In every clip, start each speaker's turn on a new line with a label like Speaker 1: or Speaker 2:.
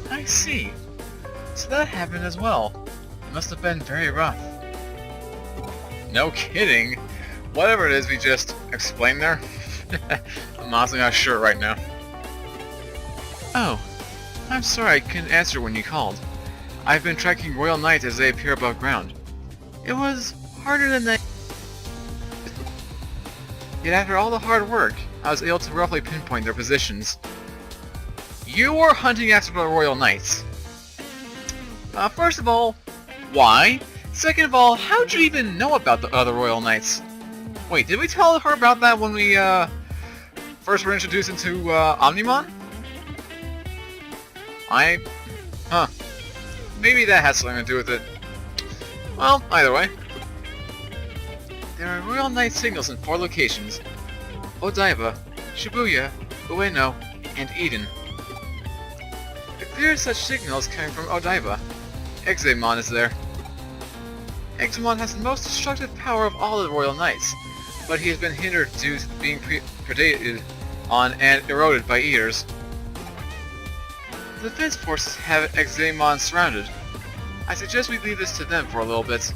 Speaker 1: I see. So that happened as well. It must have been very rough. No kidding. Whatever it is we just explained there, I'm honestly not sure right now. Oh, I'm sorry I couldn't answer when you called. I've been tracking Royal Knights as they appear above ground. It was harder than I... Yet after all the hard work, I was able to roughly pinpoint their positions. You were hunting after the Royal Knights. First of all, why? Second of all, how'd you even know about the other Royal Knights? Wait, did we tell her about that when we, first were introduced into, Omnimon? Maybe that has something to do with it. Well, either way. There are Royal Knight signals in 4 locations. Odaiba, Shibuya, Ueno, and Eden. It appears such signals coming from Odaiba. Examon is there. Examon has the most destructive power of all the Royal Knights, but he has been hindered due to being predated on and eroded by eaters. The defense forces have Examon surrounded. I suggest we leave this to them for a little bit.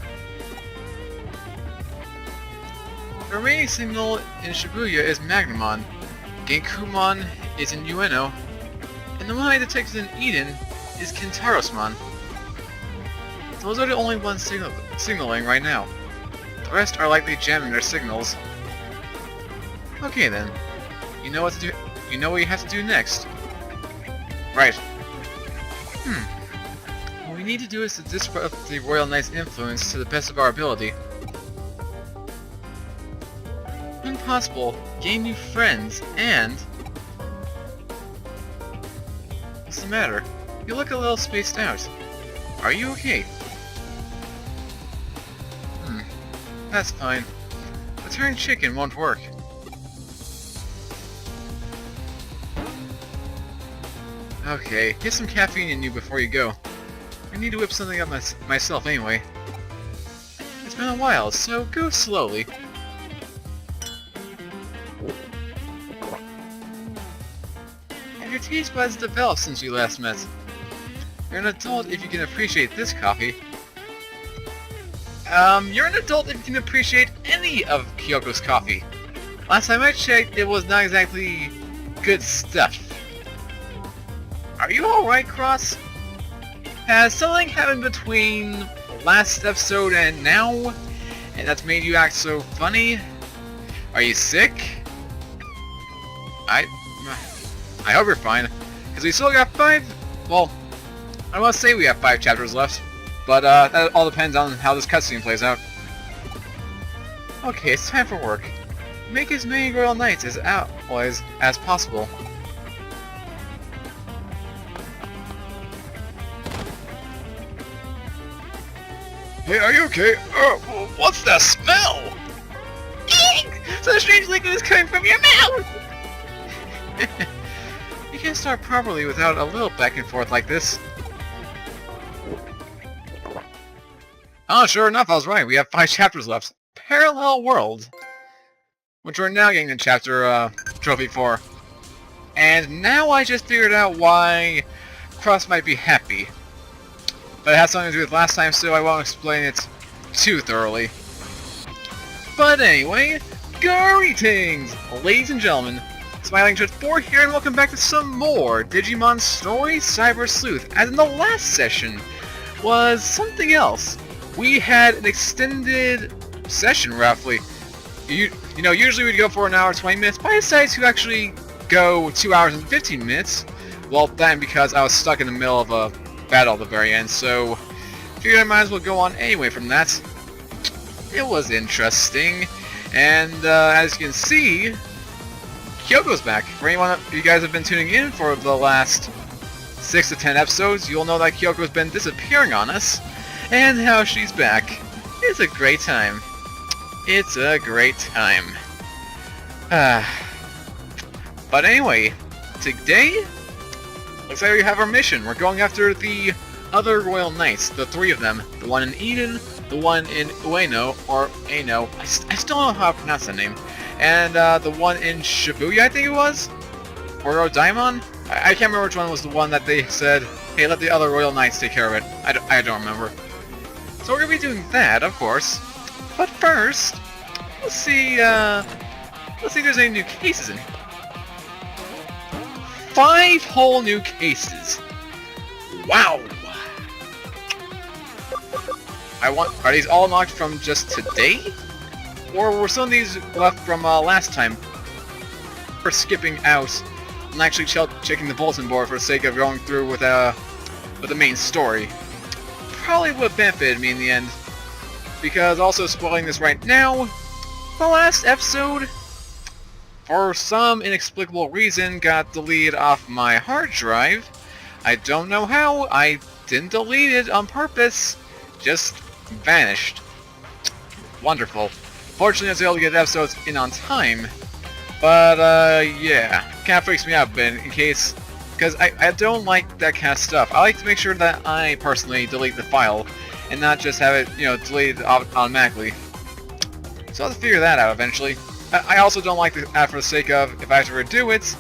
Speaker 1: The remaining signal in Shibuya is Magnamon, Genkumon is in Ueno, and the one I detected in Eden is Kintarosmon. Those are the only ones signaling right now. The rest are likely jamming their signals. Okay then. You know what to do. You know what you have to do next. Right. What we need to do is to disrupt the Royal Knight's influence to the best of our ability. When possible, gain new friends and... What's the matter? You look a little spaced out. Are you okay? That's fine. The turned chicken won't work. Okay, get some caffeine in you before you go. I need to whip something up myself anyway. It's been a while, so go slowly. Have your taste buds developed since you last met? You're an adult if you can appreciate this coffee. You're an adult if you can appreciate any of Kyoko's coffee. Last time I checked, it was not exactly good stuff. Are you alright, Cross? Has something happened between last episode and now, and that's made you act so funny? Are you sick? I hope you're fine, because we still got 5, well, I want to say we have 5 chapters left. But, that all depends on how this cutscene plays out. Okay, it's time for work. Make as many Royal Knights as allies as possible. Hey, are you okay? What's that smell? Eek! So strange liquid is coming from your mouth! You can't start properly without a little back and forth like this. Oh, sure enough, I was right. We have 5 chapters left. Parallel World. Which we're now getting in chapter, Trophy 4. And now I just figured out why Cross might be happy. But it has something to do with last time, so I won't explain it too thoroughly. But anyway, greetings, ladies and gentlemen. Smiling Judge 4 here, and welcome back to some more Digimon Story Cyber Sleuth. As in the last session was something else. We had an extended session, roughly. You know, usually we'd go for an hour 20 minutes, but I decided to actually go 2 hours and 15 minutes. Well, then because I was stuck in the middle of a battle at the very end, so figured I might as well go on anyway from that. It was interesting, and as you can see, Kyoko's back. For anyone of you guys have been tuning in for the last 6 to 10 episodes, you'll know that Kyoko's been disappearing on us. And now she's back. It's a great time. It's a great time. But anyway, today, looks like we have our mission. We're going after the other Royal Knights, the 3 of them. The one in Eden, the one in Ueno, or Ano, I still don't know how to pronounce that name. And the one in Shibuya, I think it was? Oro Daimon? I can't remember which one was the one that they said, hey, let the other Royal Knights take care of it. I don't remember. So we're going to be doing that, of course. But first, let's see if there's any new cases in here. 5 whole new cases. Wow! Are these all unlocked from just today? Or were some of these left from last time? For skipping out and actually checking the bulletin board for the sake of going through with the main story. Probably would have benefited me in the end. Because also spoiling this right now, the last episode, for some inexplicable reason, got deleted off my hard drive. I don't know how. I didn't delete it on purpose. Just vanished. Wonderful. Fortunately, I was able to get episodes in on time. But, yeah. Kind of freaks me out a bit in case... Because I don't like that kind of stuff. I like to make sure that I personally delete the file and not just have it, deleted automatically. So I'll have to figure that out eventually. I also don't like that for the sake of, if I have to redo it,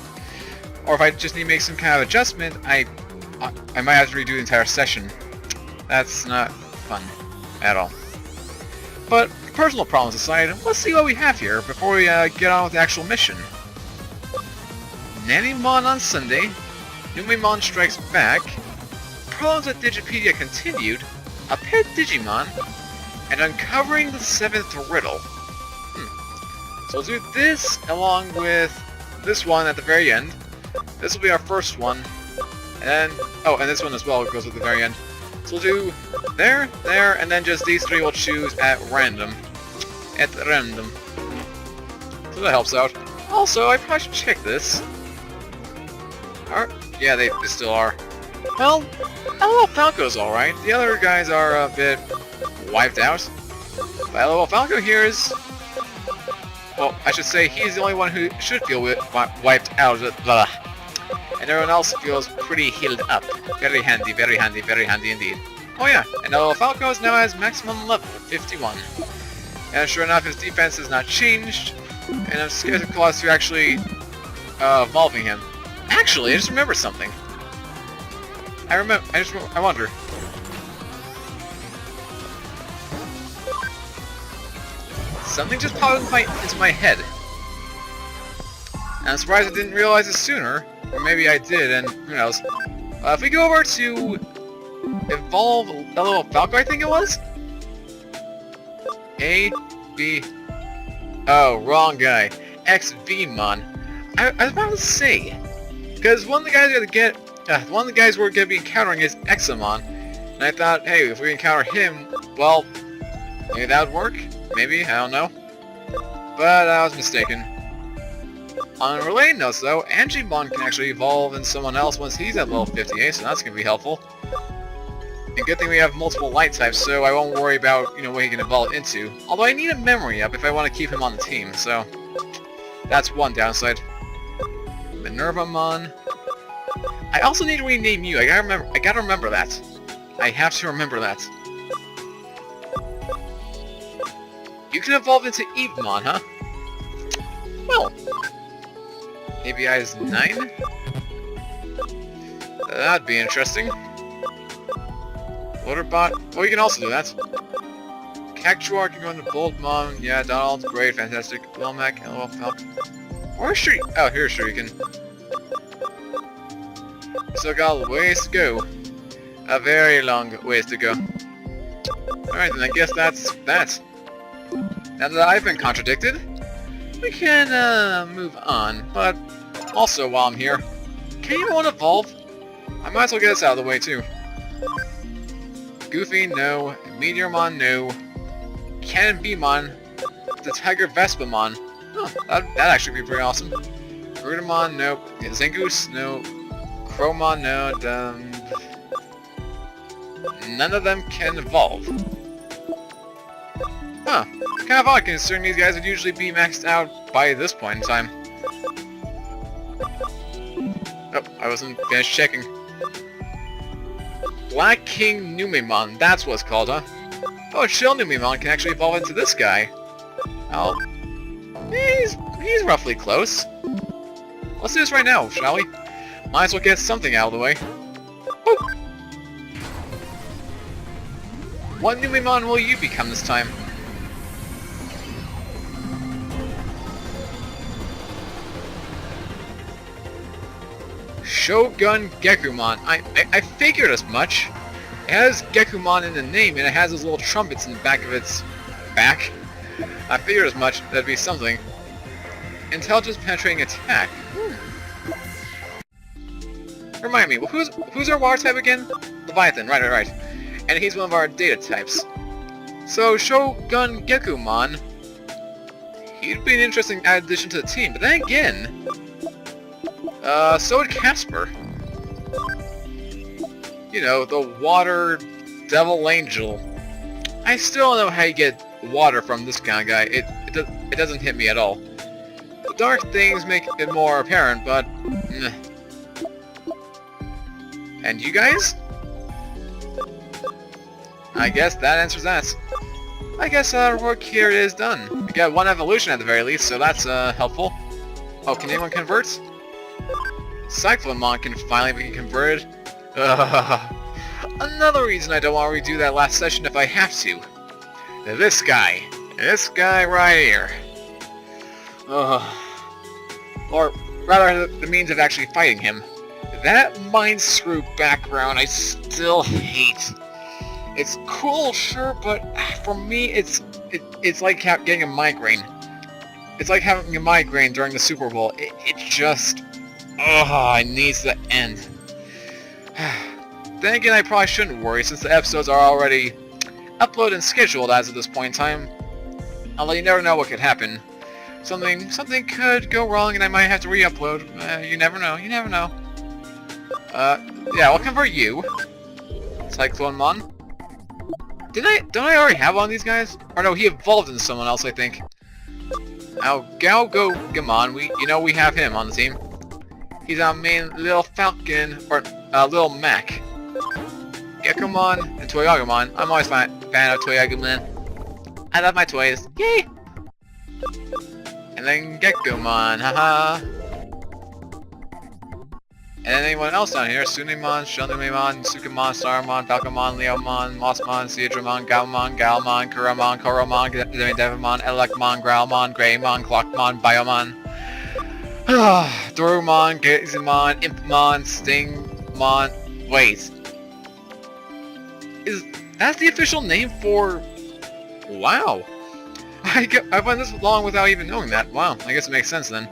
Speaker 1: or if I just need to make some kind of adjustment, I might have to redo the entire session. That's not fun at all. But personal problems aside, let's see what we have here before we get on with the actual mission. Nanimon on Sunday, Numemon strikes back, problems at Digipedia continued, a pet Digimon, and uncovering the 7th riddle. So we'll do this along with this one at the very end. This will be our first one, and then, oh, and this one as well goes at the very end. So we'll do there, and then just these 3 we'll choose at random. So that helps out. Also, I probably should check this. Yeah, they still are. Well, LOL Falco's alright. The other guys are a bit wiped out. But LOL Falco here is... Well, I should say he's the only one who should feel wiped out. Blah. And everyone else feels pretty healed up. Very handy, very handy, very handy indeed. Oh yeah, and LOL Falco now has maximum level, 51. And sure enough, his defense has not changed. And I'm scared to close to actually evolving him. Actually, I just remembered something. I wonder. Something just popped into my head. And I'm surprised I didn't realize it sooner. Or maybe I did, and who knows. If we go over to Evolve LOL Falco, I think it was? A, B... Oh, wrong guy. XVmon. I was about to say... Because one of the guys we're gonna be encountering is Examon, and I thought, hey, if we encounter him, well, maybe that would work. Maybe, I don't know. But I was mistaken. On a related note, though, Angemon can actually evolve in someone else once he's at level 58, so that's gonna be helpful. And good thing we have multiple light types, so I won't worry about what he can evolve into. Although I need a memory up if I want to keep him on the team, so that's one downside. Minervamon. I also need to rename you. I gotta remember that. I have to remember that. You can evolve into Evemon, huh? Well, maybe I is 9? That'd be interesting. Waterbot. Oh, you can also do that. Cactuar can go into Boldmon. Yeah, Donald. Great, fantastic. Wilmac, LOL Falcon. Where's Shuriken? Oh, here's Shuriken. Still got a ways to go. A very long ways to go. Alright, then I guess that's that. Now that I've been contradicted, we can move on. But also, while I'm here, can anyone evolve? I might as well get this out of the way too. Goofy, no. Meteormon, no. Cannon Beamon. The Tiger Vespamon. Oh, that'd actually be pretty awesome. Rudamon, nope. Zangoose, no. Chromon, no. None of them can evolve. Huh. Kind of odd considering these guys would usually be maxed out by this point in time. Oh, I wasn't finished checking. Black King Numemon, that's what it's called, huh? Oh, Shell Numemon can actually evolve into this guy. Oh, he's roughly close. let's do this right now, shall we? Might as well get something out of the way. Boop. What Numemon will you become this time? Shogun Gekumon. I figured as much. It has Gekumon in the name, and it has those little trumpets in the back of its back. I figured as much. That'd be something. Intelligence penetrating attack. Remind me, who's our water type again? Leviathan, right. And he's one of our data types. So Shogun Gekumon, he'd be an interesting addition to the team, but then again, so would Casper. You know, the water devil angel. I still don't know how you get water from this kind of guy. It doesn't hit me at all. The dark things make it more apparent, but... And you guys? I guess that answers that. I guess our work here is done. We got one evolution at the very least, so that's helpful. Oh, can anyone convert? Cyclomon can finally be converted. Another reason I don't want to redo that last session if I have to. This guy right here. Or rather, the means of actually fighting him. That mind screw background I still hate. It's cool, sure, but for me, it's like getting a migraine. It's like having a migraine during the Super Bowl. It just... it needs to end. Then again, I probably shouldn't worry, since the episodes are already uploaded and scheduled as of this point in time. Although you never know what could happen. Something could go wrong and I might have to re-upload. You never know, yeah, I'll convert you. Cyclonemon. Don't I already have one of these guys? Or no, he evolved into someone else, I think. Now, Gamon, we have him on the team. He's our main little Falcon, or little Mac. Gekumon and Toyagamon. I'm always a fan of Toyagamon. I love my toys. Yay! And then Gekumon, haha. And then anyone else down here, Sunimon, Shunimon, Sukamon, Starmon, Falcomon, Leomon, Mossmon, Seadramon, Galmon, Galmon, Kuramon, Koromon, Devimon, Elekmon, Growlmon, Greymon, Clockmon, Biomon, Dorumon, Gazimon, Impmon, Stingmon. Wait. That's the official name for... Wow. I went this long without even knowing that. Wow, I guess it makes sense then.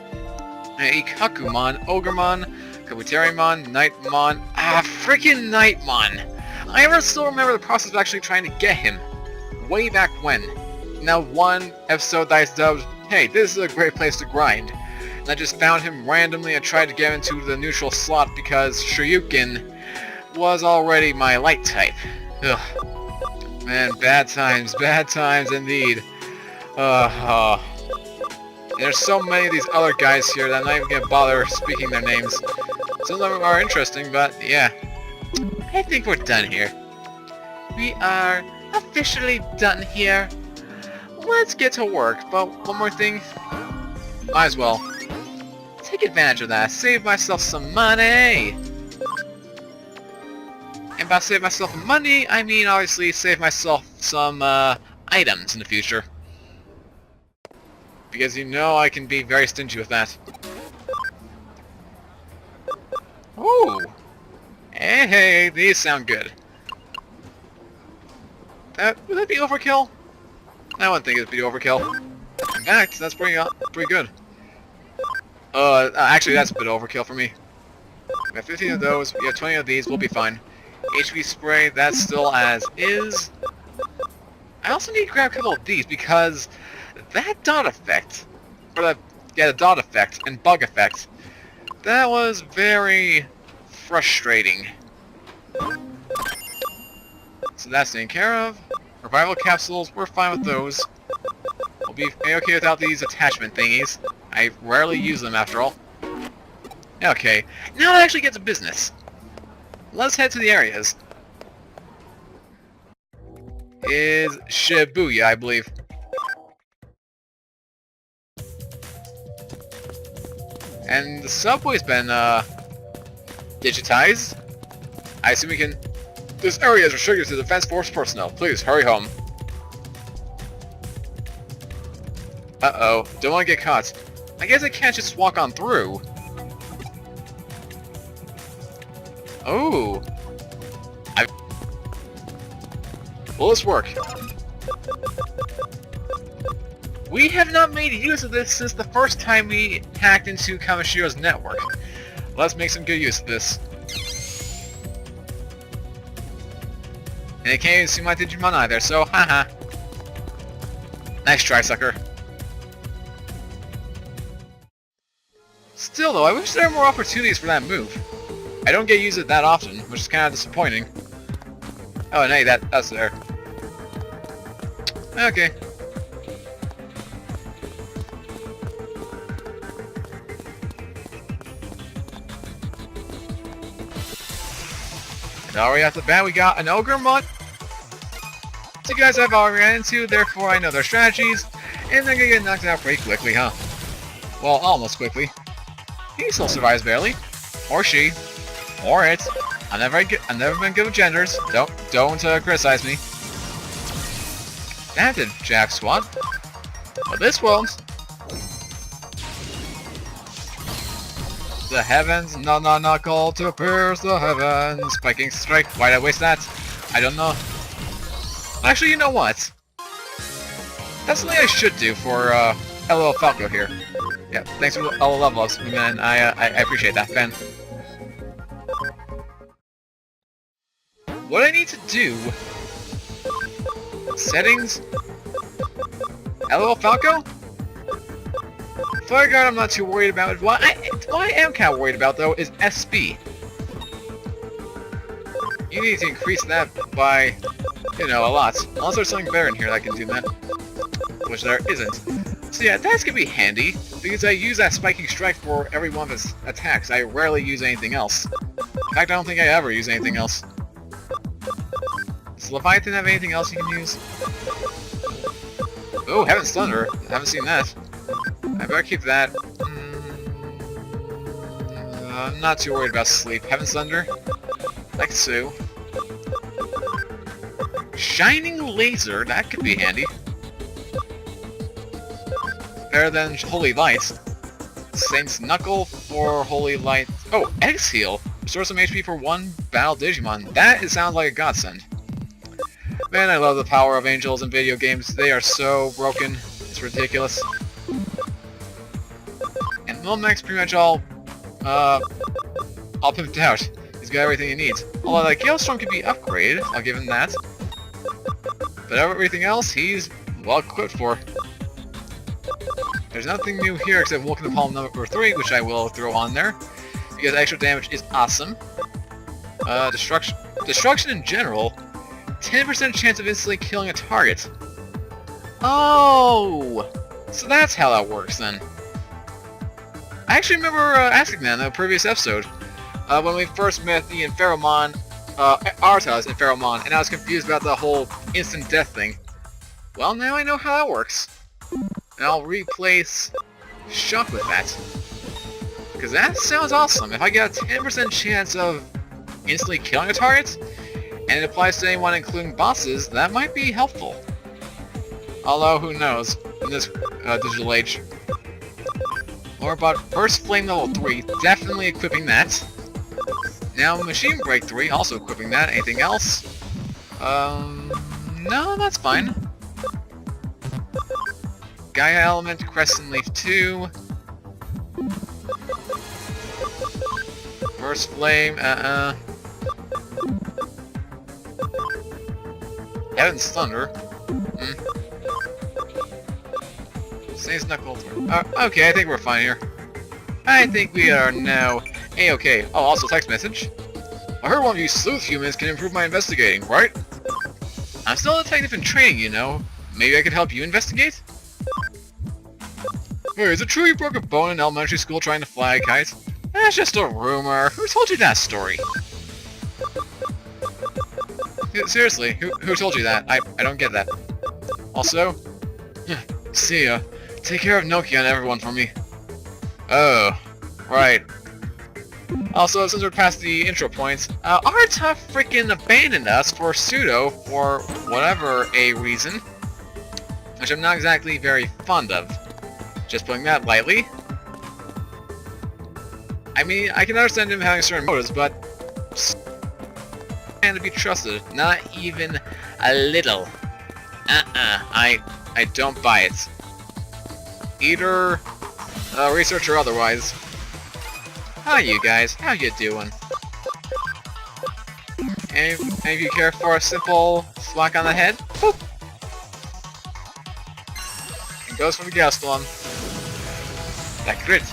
Speaker 1: Ikakumon, Ogremon, Kabuterimon, Nightmon... freaking Nightmon! I still remember the process of actually trying to get him. Way back when. Now one episode that I dubbed, hey, this is a great place to grind. And I just found him randomly and tried to get into the neutral slot because Shoryuken was already my light type. Ugh. Man, bad times indeed. There's so many of these other guys here that I'm not even gonna bother speaking their names. Some of them are interesting, but yeah. I think we're done here. We are officially done here. Let's get to work, but one more thing. Might as well. Take advantage of that. Save myself some money! And by save myself money, I mean obviously save myself some items in the future. Because you know I can be very stingy with that. Ooh! Hey, these sound good. Would that be overkill? I wouldn't think it'd be overkill. In fact, that's pretty good. Actually that's a bit overkill for me. We have 15 of those, we have 20 of these, we'll be fine. HP spray, that's still as is. I also need to grab a couple of these because that dot effect, or the dot effect and bug effect, that was very frustrating. So that's taken care of. Revival capsules, we're fine with those. We'll be okay without these attachment thingies. I rarely use them after all. Okay, now it actually gets to business. Let's head to the areas. Is Shibuya, I believe. And the subway's been, digitized. I assume we can... This area is restricted to Defense Force personnel. Please, hurry home. Uh-oh. Don't want to get caught. I guess I can't just walk on through. Oh. Will this work? We have not made use of this since the first time we hacked into Kamashiro's network. Let's make some good use of this. And I can't even see my Digimon either, so haha. Nice try, sucker. Still though, I wish there were more opportunities for that move. I don't get used it that often, which is kind of disappointing. Oh, and hey, that's there. Okay. And already off the bat, we got an Ogremon. Two guys I've already ran into, therefore I know their strategies, and they're gonna get knocked out pretty quickly, huh? Well, almost quickly. He still survives barely. Or she. Or it. I've never been good with genders. Don't criticize me. That did jack squat. But this won't. The heavens, no, call to pierce the heavens. Spiking strike. Why'd I waste that? I don't know. Actually, you know what? That's something I should do for LOL Falco here. Yeah, thanks for all the level ups, man. I appreciate that, Ben. What I need to do... Settings... LOL Falco? Fire Guard I'm not too worried about. What I am kind of worried about, though, is SB. You need to increase that by, you know, a lot. Unless there's something better in here that can do that. Which there isn't. So yeah, that's gonna be handy, because I use that Spiking Strike for every one of its attacks. I rarely use anything else. In fact, I don't think I ever use anything else. Does Leviathan have anything else you can use? Oh, Heaven's Thunder. I haven't seen that. I better keep that. I'm not too worried about Sleep. Heaven's Thunder? Like Sue. Shining Laser, that could be handy. Better than Holy Light. Saint's Knuckle for Holy Light. Oh, Exhale! Restore some HP for one battle Digimon. That sounds like a godsend. Man, I love the power of angels in video games. They are so broken. It's ridiculous. And Milmax pretty much all pimped out. He's got everything he needs. Although like Galestorm could be upgraded, I'll give him that. But everything else, he's well equipped for. There's nothing new here except Vulcan Palm number 3, which I will throw on there. Because extra damage is awesome. Destruction in general, 10% chance of instantly killing a target. Oh! So that's how that works then. I actually remember asking that in a previous episode. When we first met the Inferomon, Arta's Inferomon, and I was confused about the whole instant death thing. Well, now I know how that works. And I'll replace Shock with that. Because that sounds awesome. If I get a 10% chance of instantly killing a target, and it applies to anyone including bosses, that might be helpful. Although, who knows, in this digital age. Or about Burst Flame level 3, definitely equipping that. Now Machine Break 3, also equipping that. Anything else? No, that's fine. Gaia Element, Crescent Leaf 2. Burst Flame, Heaven's Thunder. Saints Knuckle. Okay, I think we're fine here. I think we are now A-okay. Oh, also text message. I heard one of you sleuth humans can improve my investigating, right? I'm still a detective in training, you know. Maybe I could help you investigate? Hey, is it true you broke a bone in elementary school trying to fly a kite? That's just a rumor. Who told you that story? Seriously, who told you that? I don't get that. Also, see ya. Take care of Nokia and everyone for me. Oh, Right. Also, since we're past the intro points, Arta freaking abandoned us for Pseudo for whatever a reason, which I'm not exactly very fond of. Just putting that lightly. I mean, I can understand him having certain motives, but man to be trusted, not even a little. I don't buy it. Either research or otherwise. How you guys? How you doing? Any of you care for a simple smack on the head? Boop! It goes for the guest one. That crit.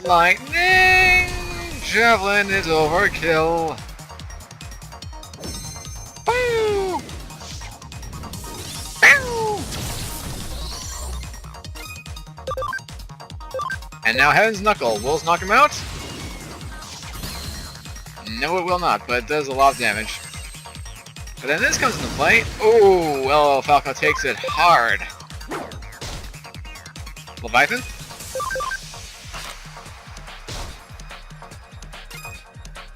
Speaker 1: Lightning! Javelin is overkill. Woo! Bow! And now Heaven's Knuckle. Will it knock him out? No, it will not, but it does a lot of damage. But then this comes into play. Oh, well, Falco takes it hard. Leviathan?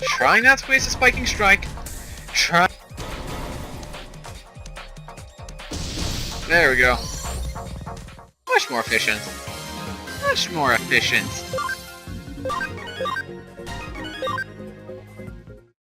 Speaker 1: Try not to waste a spiking strike. Try. There we go. Much more efficient. Much more efficient.